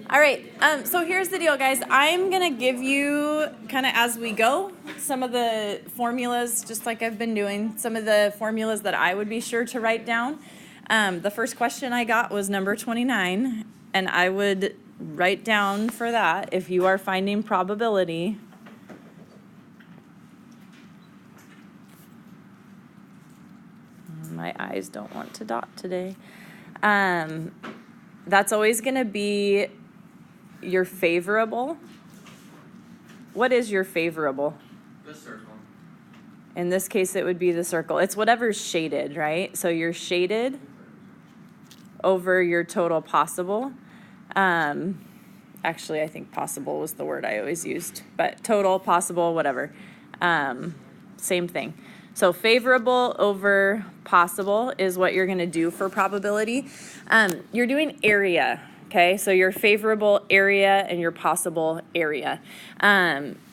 All right, so here's the deal, guys. I'm going to give you, kind of as we go, some of the formulas, just like I've been doing, some of the formulas that I would be sure to write down. The first question I got was number 29, and I would write down for that, if you are finding probability, my eyes don't want to dot today. That's always going to be your favorable. What is your favorable? The circle. In this case, it would be the circle. It's whatever's shaded, right? So you're shaded over your total possible. Actually, I think possible was the word I always used, but total, possible, whatever. Same thing. So favorable over possible is what you're going to do for probability. You're doing area, okay? So your favorable area and your possible area.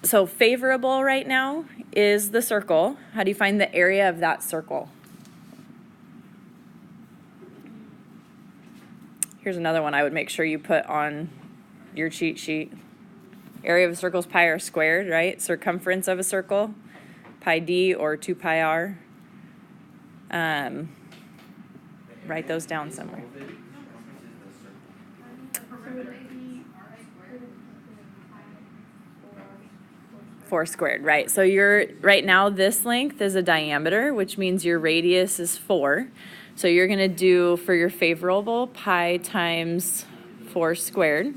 So favorable right now is the circle. How do you find the area of that circle? Here's another one I would make sure you put on your cheat sheet. Area of a circle is pi r squared, right? Circumference of a circle, pi d or 2 pi r. Write those down somewhere. Four squared, right? So right now this length is a diameter, which means your radius is 4. So you're going to do for your favorable pi times 4 squared.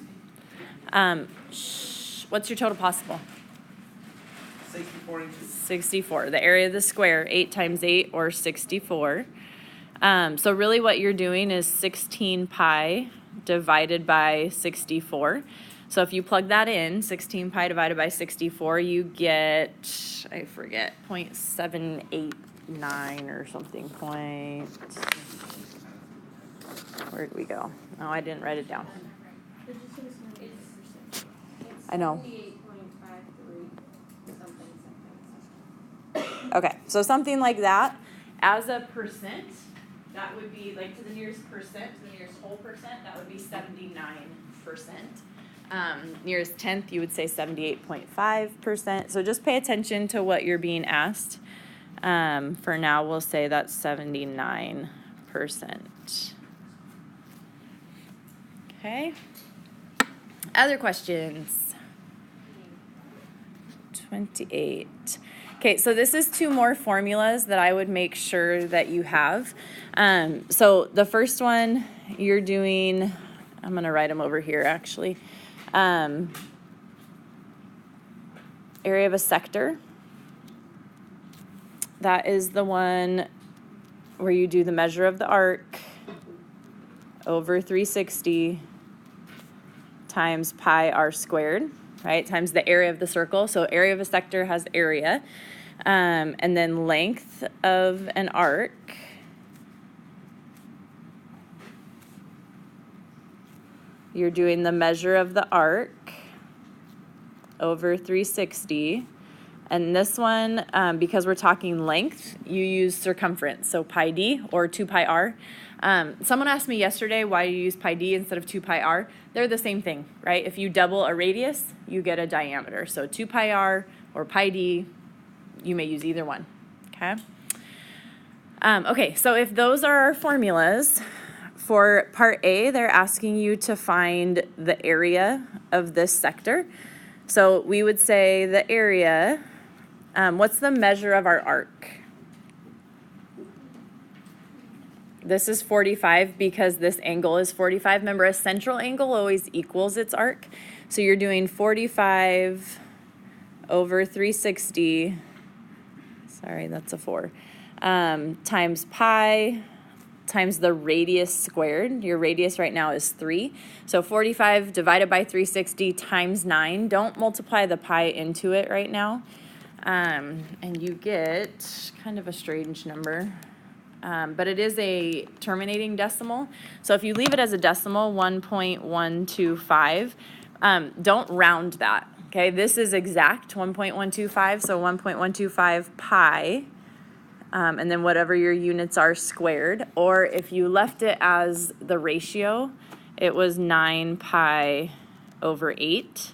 What's your total possible? 64 inches. 64. The area of the square, 8 times 8 or 64. So really what you're doing is 16 pi divided by 64. So if you plug that in, 16 pi divided by 64, you get, I forget, 0.789 or something. Where did we go? Oh, I didn't write it down. I know. Okay, so something like that. As a percent, that would be like to the nearest percent, to the nearest whole percent, that would be 79%. Nearest tenth, you would say 78.5%. So just pay attention to what you're being asked. For now, we'll say that's 79%. Okay. Other questions? 28. Okay, so this is 2 more formulas that I would make sure that you have. So the first one you're doing, I'm going to write them over here actually. Area of a sector. That is the one where you do the measure of the arc over 360 times pi r squared, right? Times the area of the circle. So area of a sector has area. And then length of an arc. You're doing the measure of the arc over 360. And this one, because we're talking length, you use circumference. So pi d or 2 pi r. Someone asked me yesterday why you use pi d instead of 2 pi r. They're the same thing, right? If you double a radius, you get a diameter. So 2 pi r or pi d, you may use either one, okay? Okay, so if those are our formulas, for part A, they're asking you to find the area of this sector. So we would say the area, what's the measure of our arc? This is 45 because this angle is 45. Remember, a central angle always equals its arc. So you're doing 45 over 360, sorry, that's a 4, times pi times the radius squared. Your radius right now is 3. So 45 divided by 360 times 9. Don't multiply the pi into it right now. And you get kind of a strange number. But it is a terminating decimal. So if you leave it as a decimal, 1.125, don't round that. Okay, this is exact, 1.125, so 1.125 pi. And then whatever your units are squared, or if you left it as the ratio, it was 9 pi over 8.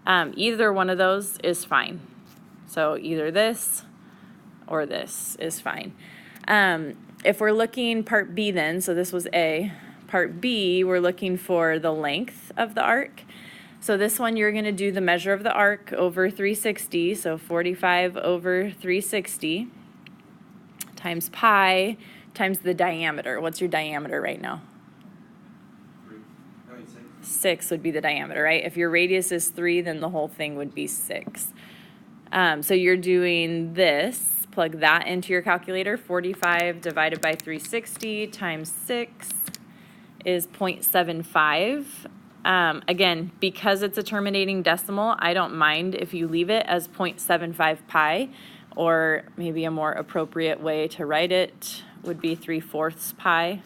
Either one of those is fine. So either this or this is fine. If we're looking part B then, so this was A, part B, we're looking for the length of the arc. So this one, you're going to do the measure of the arc over 360, so 45 over 360 times pi times the diameter. What's your diameter right now? 6 would be the diameter, right? If your radius is 3, then the whole thing would be 6. So you're doing this, plug that into your calculator. 45 divided by 360 times 6 is 0.75. Again, because it's a terminating decimal, I don't mind if you leave it as 0.75 pi, or maybe a more appropriate way to write it would be 3/4 pi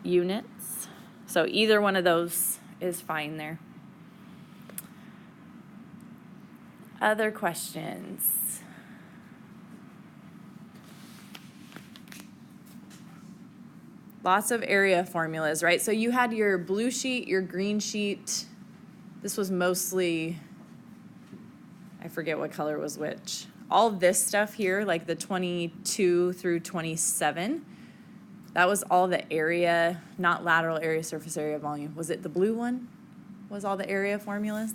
units. So either one of those is fine there. Other questions? Lots of area formulas, right? So you had your blue sheet, your green sheet. This was mostly, I forget what color was which. All this stuff here, like the 22 through 27, that was all the area, not lateral area, surface area, volume. Was it the blue one? Was all the area formulas?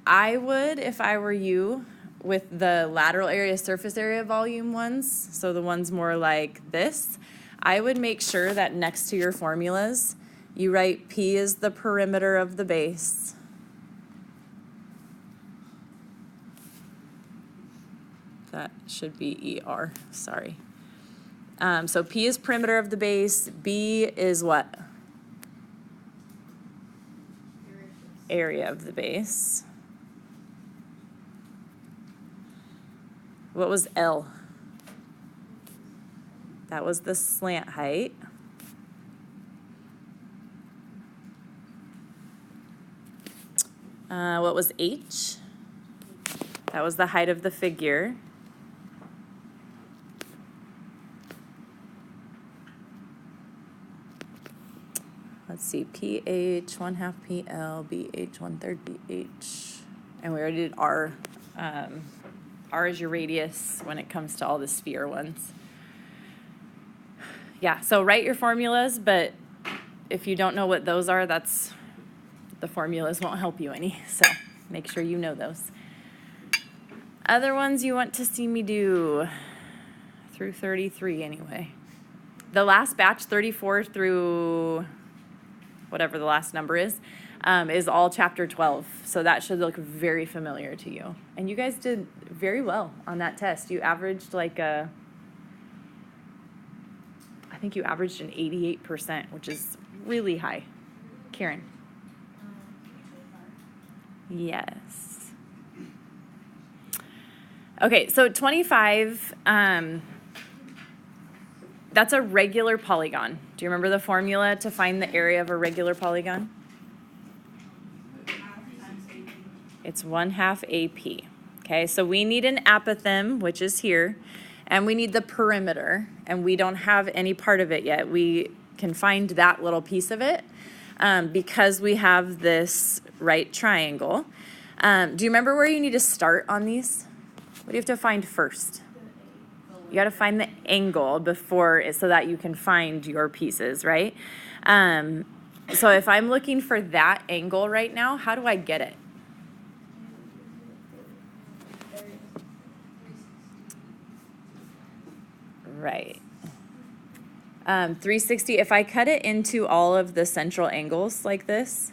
I would, if I were you, with the lateral area, surface area, volume ones, so the ones more like this, I would make sure that next to your formulas, you write P is the perimeter of the base. That should be ER, sorry. So P is perimeter of the base, B is what? Area of the base. What was L? That was the slant height. What was H? That was the height of the figure. Let's see, PH, 1/2 PL, BH, 1/3 BH. And we already did R. R is your radius when it comes to all the sphere ones. Yeah, so write your formulas, but if you don't know what those are, that's, the formulas won't help you any. So make sure you know those. Other ones you want to see me do through 33 anyway. The last batch, 34 through whatever the last number is all chapter 12. So that should look very familiar to you. And you guys did very well on that test. You averaged like I think you averaged an 88%, which is really high. Karen? Yes. Okay, so 25, that's a regular polygon. Do you remember the formula to find the area of a regular polygon? It's 1/2 AP. Okay, so we need an apothem, which is here, and we need the perimeter, and we don't have any part of it yet. We can find that little piece of it because we have this right triangle. Do you remember where you need to start on these? What do you have to find first? You got to find the angle before, so that you can find your pieces, right? So if I'm looking for that angle right now, how do I get it? Right. 360, if I cut it into all of the central angles like this,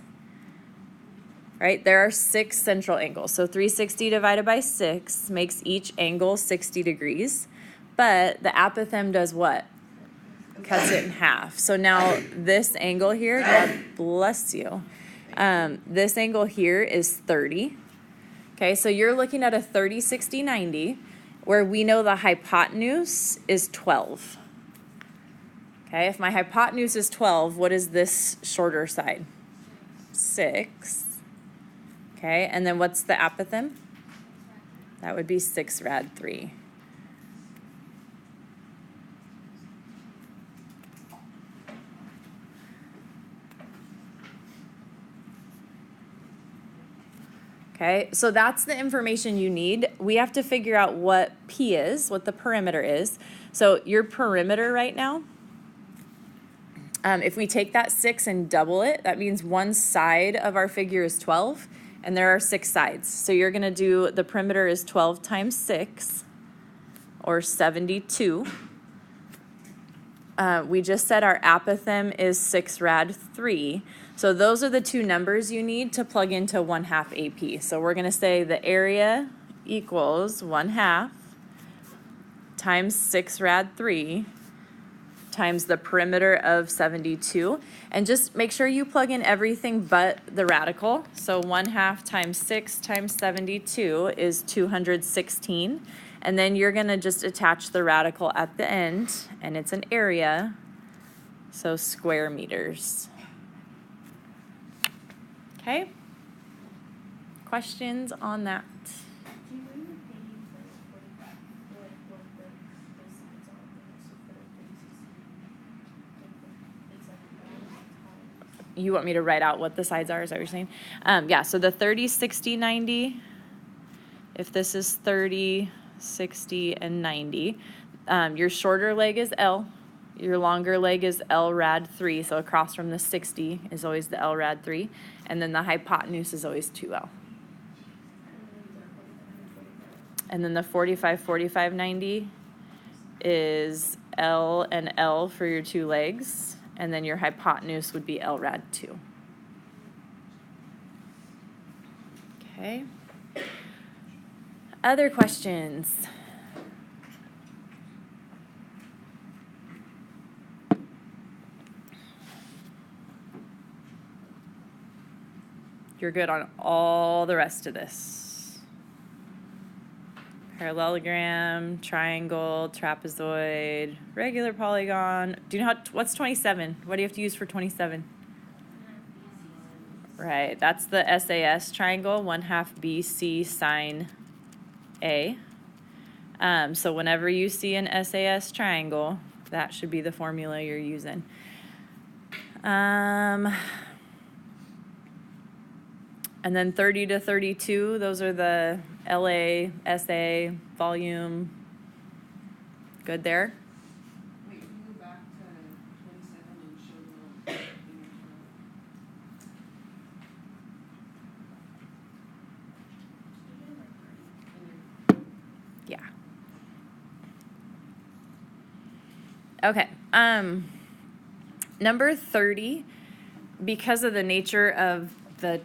right, there are 6 central angles. So 360 divided by 6 makes each angle 60 degrees. But the apothem does what? Cuts it in half. So now this angle here, God bless you, this angle here is 30. Okay, so you're looking at a 30, 60, 90, where we know the hypotenuse is 12. Okay, if my hypotenuse is 12, what is this shorter side? 6. Okay, and then what's the apothem? That would be 6 rad 3. Okay, so that's the information you need. We have to figure out what P is, what the perimeter is. So your perimeter right now, if we take that 6 and double it, that means one side of our figure is 12, and there are 6 sides. So you're going to do, the perimeter is 12 times 6, or 72. We just said our apothem is 6 rad 3. So those are the two numbers you need to plug into 1/2 AP. So we're going to say the area equals 1/2 times 6 rad 3 times the perimeter of 72. And just make sure you plug in everything but the radical. So 1/2 times 6 times 72 is 216. And then you're going to just attach the radical at the end, and it's an area, so square meters. Okay? Questions on that? You want me to write out what the sides are, is that what you're saying? Yeah, so the 30, 60, 90, if this is 30, 60, and 90, your shorter leg is L, your longer leg is L rad 3, so across from the 60 is always the L rad 3, and then the hypotenuse is always 2L. And then the 45, 45, 90 is L and L for your two legs, and then your hypotenuse would be L rad 2. Okay. Other questions? You're good on all the rest of this. Parallelogram, triangle, trapezoid, regular polygon. Do you know what's 27? What do you have to use for 27? Right, that's the SAS triangle, 1/2 BC sine A. So whenever you see an SAS triangle, that should be the formula you're using. And then 30 to 32, those are the LA, SA, volume. Good there? Wait, can you go back to 27 and show the image? Yeah. Okay. Number 30, because of the nature of the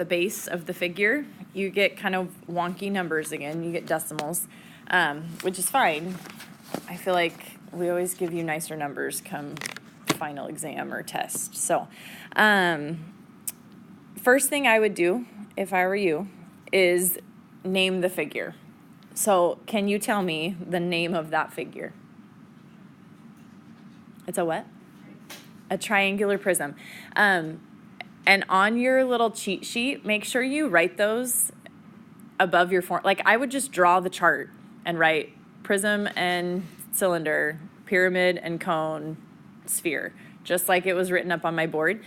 base of the figure, you get kind of wonky numbers again. You get decimals, which is fine. I feel like we always give you nicer numbers come final exam or test. So, first thing I would do, if I were you, is name the figure. So, can you tell me the name of that figure? It's a what? A triangular prism. And on your little cheat sheet, make sure you write those above your form. Like, I would just draw the chart and write prism and cylinder, pyramid and cone, sphere, just like it was written up on my board.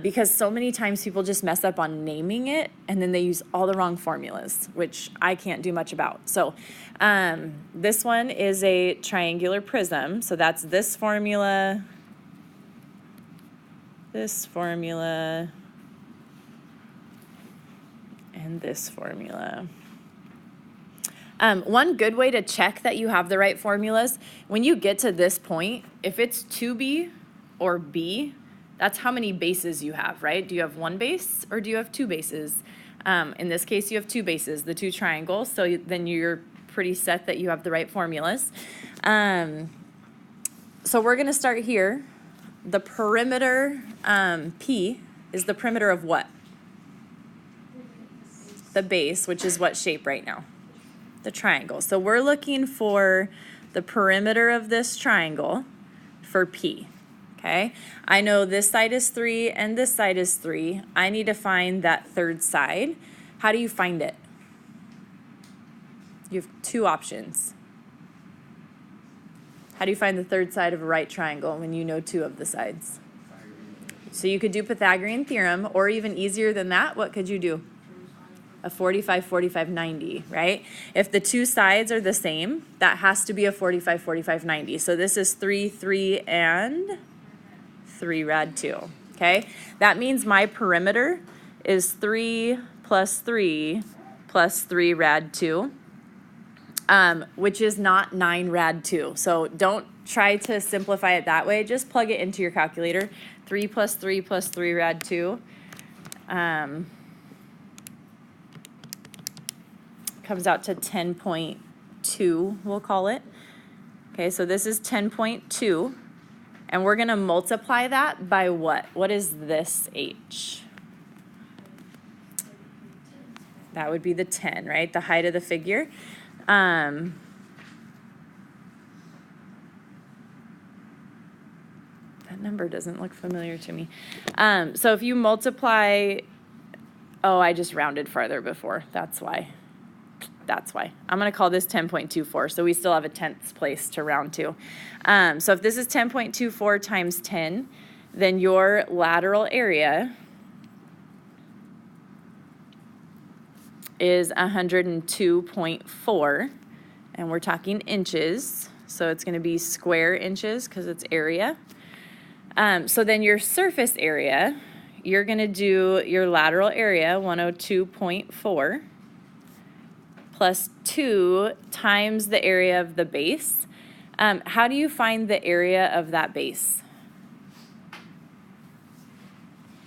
Because so many times people just mess up on naming it, and then they use all the wrong formulas, which I can't do much about. So this one is a triangular prism. So that's this formula, and this formula. One good way to check that you have the right formulas, when you get to this point, if it's 2B or B, that's how many bases you have, right? Do you have one base or do you have two bases? In this case, you have two bases, the two triangles, so then you're pretty set that you have the right formulas. So we're gonna start here. The perimeter, P, is the perimeter of what? The base, which is what shape right now? The triangle. So we're looking for the perimeter of this triangle for P, okay? I know this side is 3 and this side is 3. I need to find that third side. How do you find it? You have two options. How do you find the third side of a right triangle when you know two of the sides? So you could do Pythagorean theorem, or even easier than that, what could you do? a 45, 45, 90, right? If the two sides are the same, that has to be a 45, 45, 90. So this is 3, 3, and 3 rad 2, okay? That means my perimeter is 3 plus 3 plus 3 rad 2, which is not 9 rad 2. So don't try to simplify it that way. Just plug it into your calculator. 3 plus 3 plus 3 rad 2. Comes out to 10.2, we'll call it. Okay, so this is 10.2, and we're gonna multiply that by what? What is this H? That would be the 10, right? The height of the figure. That number doesn't look familiar to me. So if you multiply, oh, I just rounded farther before, that's why. That's why. I'm going to call this 10.24, so we still have a tenths place to round to. So if this is 10.24 times 10, then your lateral area is 102.4, and we're talking inches, so it's going to be square inches because it's area. So then your surface area, you're going to do your lateral area, 102.4, plus 2 times the area of the base. How do you find the area of that base?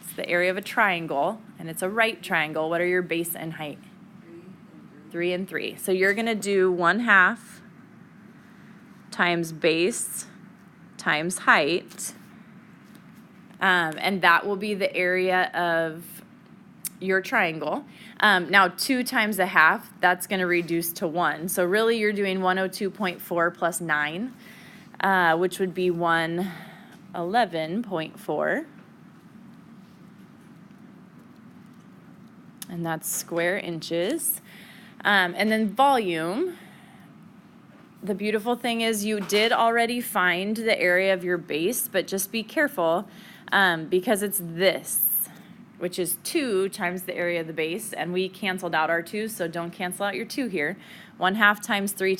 It's the area of a triangle, and it's a right triangle. What are your base and height? 3 and 3. So you're going to do 1/2 times base times height, and that will be the area of your triangle. Now 2 times 1/2, that's going to reduce to 1. So really you're doing 102.4 plus 9, which would be 111.4. And that's square inches. And then volume, the beautiful thing is you did already find the area of your base, but just be careful because it's this, which is 2 times the area of the base, and we canceled out our 2, so don't cancel out your 2 here. 1/2 times 3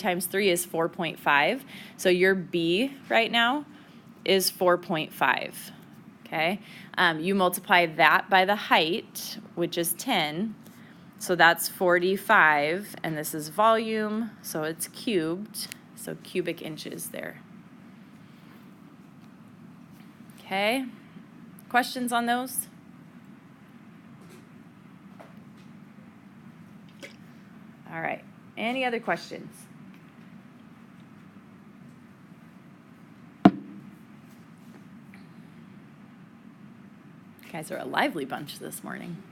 is 4.5, so your B right now is 4.5, okay? You multiply that by the height, which is 10, so that's 45, and this is volume, so it's cubed, so cubic inches there. Okay, questions on those? All right, any other questions? You guys are a lively bunch this morning.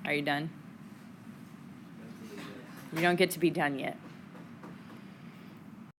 Are you done? You don't get to be done yet.